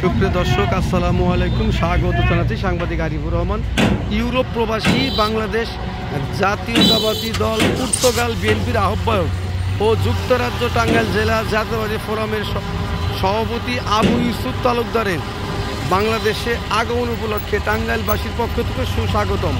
সুপ্রিয় দর্শক, আসসালামু আলাইকুম। স্বাগত জানাচ্ছি সাংবাদিক আরিফুর রহমান। ইউরোপ প্রবাসী বাংলাদেশ জাতীয়তাবাদী দল পর্তুগাল বিএনপির আহ্বায়ক ও যুক্তরাজ্য টাঙ্গাইল জেলা জাতীয়তাবাদী ফোরামের সভাপতি আবু ইউসুফ তালুকদারের বাংলাদেশে আগমন উপলক্ষে টাঙ্গাইলবাসীর পক্ষ থেকে সুস্বাগতম।